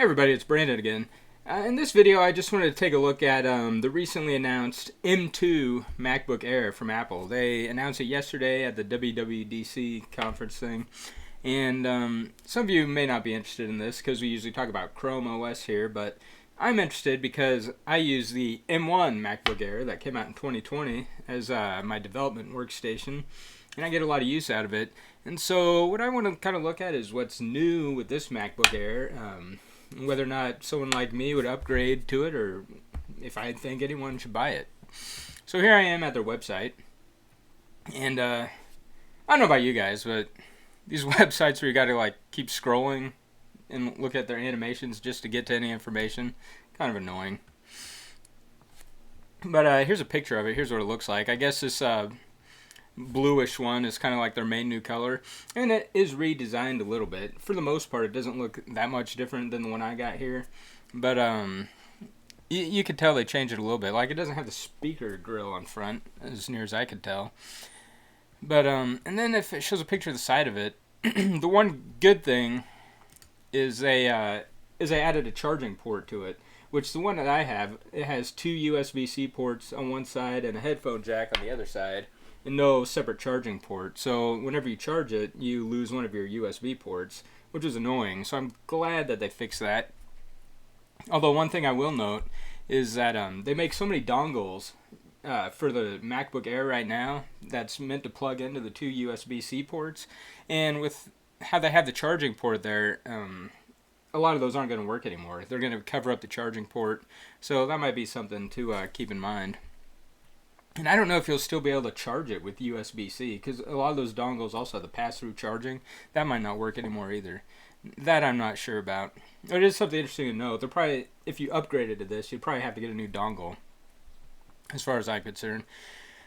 Everybody, it's Brandon again. In this video, I just wanted to take a look at the recently announced M2 MacBook Air from Apple. They announced it yesterday at the WWDC conference thing. And some of you may not be interested in this because we usually talk about Chrome OS here, but I'm interested because I use the M1 MacBook Air that came out in 2020 as my development workstation, and I get a lot of use out of it. And so what I want to kind of look at is what's new with this MacBook Air, whether or not someone like me would upgrade to it, or if I think anyone should buy it. So here I am at their website, and I don't know about you guys, but these websites where you got to like keep scrolling and look at their animations just to get to any information, kind of annoying. But here's a picture of it. Here's what it looks like. I guess this bluish one is kind of like their main new color, and it is redesigned a little bit. For the most part, it doesn't look that much different than the one I got here, but you could tell they changed it a little bit. Like, it doesn't have the speaker grill on front, as near as I could tell. But and then if it shows a picture of the side of it, the one good thing is they added a charging port to it, which the one that I have, it has two USB-C ports on one side and a headphone jack on the other side, and no separate charging port. So whenever you charge it, you lose one of your USB ports, which is annoying. So I'm glad that they fixed that. Although one thing I will note is that they make so many dongles for the MacBook Air right now that's meant to plug into the two USB-C ports, and with how they have the charging port there, a lot of those aren't going to work anymore. They're going to cover up the charging port, so that might be something to keep in mind. And I don't know if you'll still be able to charge it with USB-C, because a lot of those dongles also have the pass-through charging. That might not work anymore either. That I'm not sure about. It is something interesting to know. They'll probably, if you upgraded to this, you'd probably have to get a new dongle, as far as I'm concerned.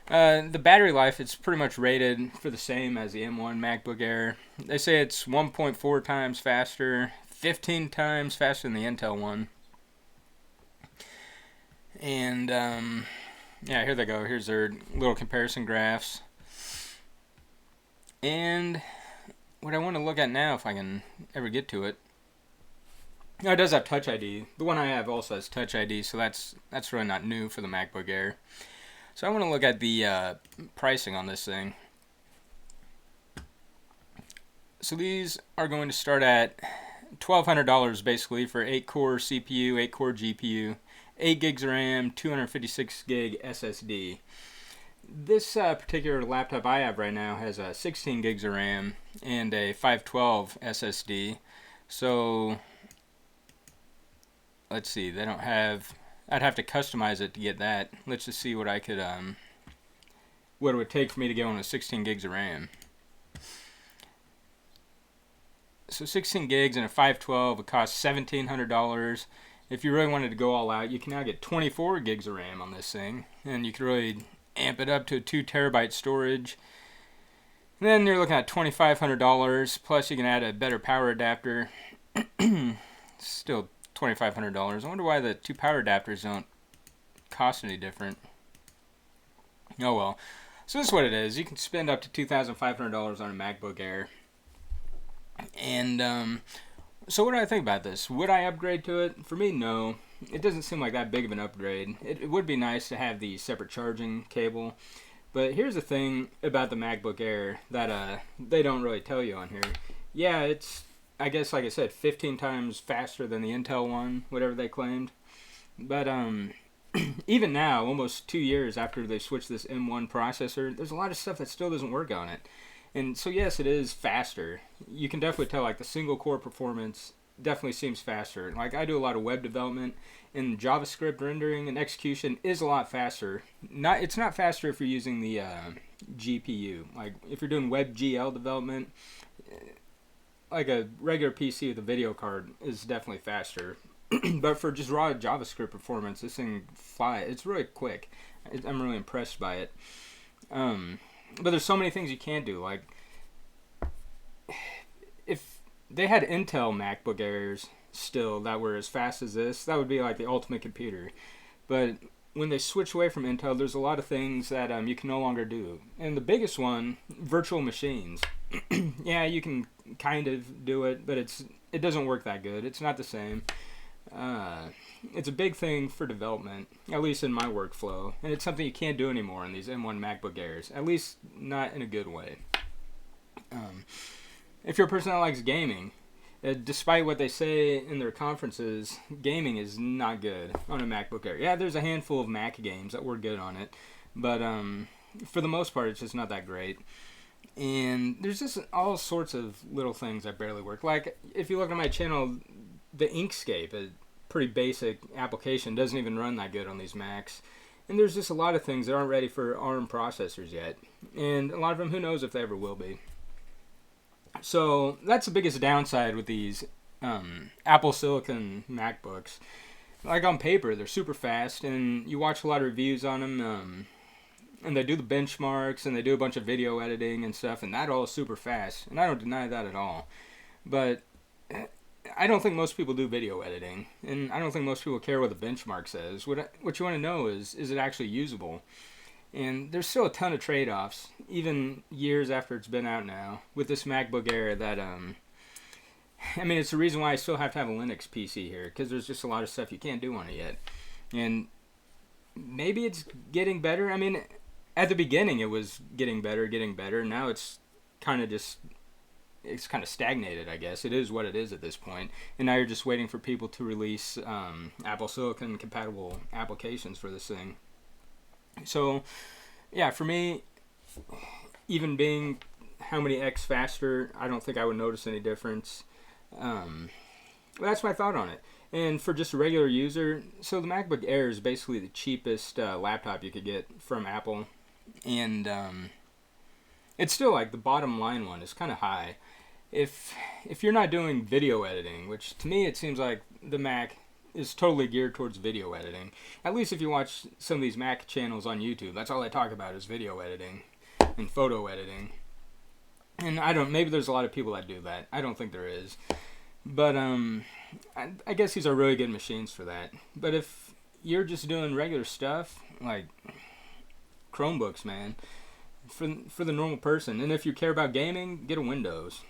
The battery life, it's pretty much rated for the same as the M1 MacBook Air. They say it's 1.4 times faster, 15 times faster than the Intel one. And yeah, here they go. Here's their little comparison graphs. And what I want to look at now, if I can ever get to it, no, it does have Touch ID. The one I have also has Touch ID, so that's really not new for the MacBook Air. So I want to look at the pricing on this thing. So these are going to start at $1,200 basically for 8-core CPU, 8-core GPU, 8 gigs of RAM, 256 gig SSD. This particular laptop I have right now has 16 gigs of RAM and a 512 SSD. So let's see, they don't have, I'd have to customize it to get that. Let's just see what I could what it would take for me to get on with 16 gigs of RAM. So 16 gigs and a 512 would cost $1,700. If you really wanted to go all out, you can now get 24 gigs of RAM on this thing, and you could really amp it up to a 2 terabyte storage. And then you're looking at $2,500, plus you can add a better power adapter. Still $2,500. I wonder why the two power adapters don't cost any different. Oh well. So this is what it is. You can spend up to $2,500 on a MacBook Air. And so what do I think about this? Would I upgrade to it? For me, no. It doesn't seem like that big of an upgrade. It would be nice to have the separate charging cable. But here's the thing about the MacBook Air that they don't really tell you on here. Yeah, it's, I guess, like I said, 15 times faster than the Intel one, whatever they claimed. But even now, almost 2 years after they switched this M1 processor, there's a lot of stuff that still doesn't work on it. And so yes, it is faster. You can definitely tell, like, the single core performance definitely seems faster. Like, I do a lot of web development, and JavaScript rendering and execution is a lot faster. It's not faster if you're using the GPU. Like, if you're doing WebGL development, like a regular PC with a video card is definitely faster. But for just raw JavaScript performance, this thing flies. It's really quick. I'm really impressed by it. But there's so many things you can't do. Like, if they had Intel MacBook Airs still that were as fast as this, that would be like the ultimate computer. But when they switch away from Intel, there's a lot of things that you can no longer do. And the biggest one, virtual machines. Yeah, you can kind of do it, but it's it doesn't work that good. It's not the same. It's a big thing for development, at least in my workflow, and it's something you can't do anymore on these M1 MacBook Airs, at least not in a good way. If you're a person that likes gaming, despite what they say in their conferences, gaming is not good on a MacBook Air. Yeah, there's a handful of Mac games that work good on it, but for the most part, it's just not that great. And there's just all sorts of little things that barely work. Like, if you look at my channel, the Inkscape, a pretty basic application, doesn't even run that good on these Macs. And there's just a lot of things that aren't ready for ARM processors yet. And a lot of them, who knows if they ever will be. So that's the biggest downside with these Apple Silicon MacBooks. Like, on paper, they're super fast, and you watch a lot of reviews on them, and they do the benchmarks, and they do a bunch of video editing and stuff, and that all is super fast, and I don't deny that at all. But I don't think most people do video editing, and I don't think most people care what the benchmark says. What you want to know is it actually usable? And there's still a ton of trade-offs, even years after it's been out now, with this MacBook Air that, I mean, it's the reason why I still have to have a Linux PC here, because there's just a lot of stuff you can't do on it yet. And maybe it's getting better. I mean, at the beginning it was getting better. Now it's kind of stagnated, I guess. It is what it is at this point. And now you're just waiting for people to release Apple Silicon compatible applications for this thing. So, yeah, for me, even being how many X faster, I don't think I would notice any difference. That's my thought on it. And for just a regular user, so the MacBook Air is basically the cheapest laptop you could get from Apple. And it's still like the bottom line one is kind of high. If you're not doing video editing, which to me it seems like the Mac is totally geared towards video editing. At least if you watch some of these Mac channels on YouTube, that's all they talk about is video editing and photo editing. And maybe there's a lot of people that do that. I don't think there is. But I guess these are really good machines for that. But if you're just doing regular stuff, like Chromebooks, man, for the normal person, and if you care about gaming, get a Windows.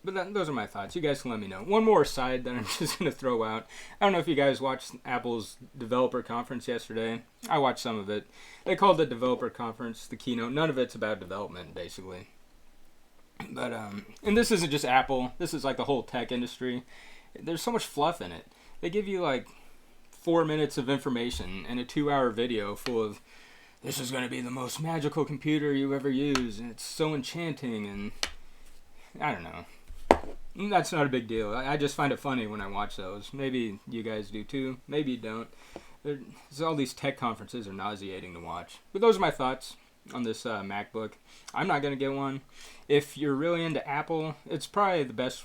But those are my thoughts. You guys can let me know. One more aside that I'm just going to throw out. I don't know if you guys watched Apple's developer conference yesterday. I watched some of it. They called it developer conference, the keynote. None of it's about development, basically. But, and this isn't just Apple. This is like the whole tech industry. There's so much fluff in it. They give you like 4 minutes of information and a 2-hour video full of, this is going to be the most magical computer you ever use, and it's so enchanting, and I don't know. That's not a big deal. I just find it funny when I watch those. Maybe you guys do too. Maybe you don't. All these tech conferences are nauseating to watch. But those are my thoughts on this MacBook. I'm not going to get one. If you're really into Apple, it's probably the best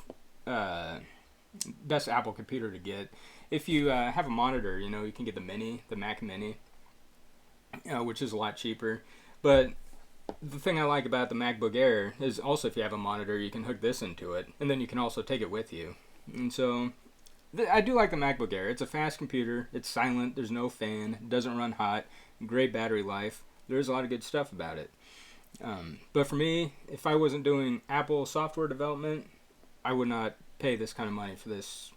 Apple computer to get. If you have a monitor, you can get the Mac Mini, which is a lot cheaper. But the thing I like about the MacBook Air is also if you have a monitor, you can hook this into it, and then you can also take it with you. And so, I do like the MacBook Air. It's a fast computer. It's silent. There's no fan. It doesn't run hot. Great battery life. There's a lot of good stuff about it. But for me, if I wasn't doing Apple software development, I would not pay this kind of money for this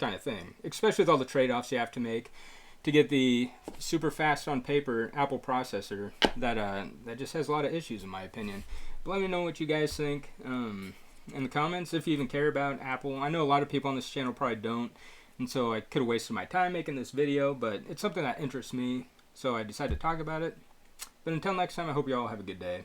kind of thing, especially with all the trade-offs you have to make to get the super fast on paper Apple processor that just has a lot of issues in my opinion. But let me know what you guys think in the comments, if you even care about Apple. I know a lot of people on this channel probably don't, and so I could have wasted my time making this video, but it's something that interests me, so I decided to talk about it. But until next time, I hope you all have a good day.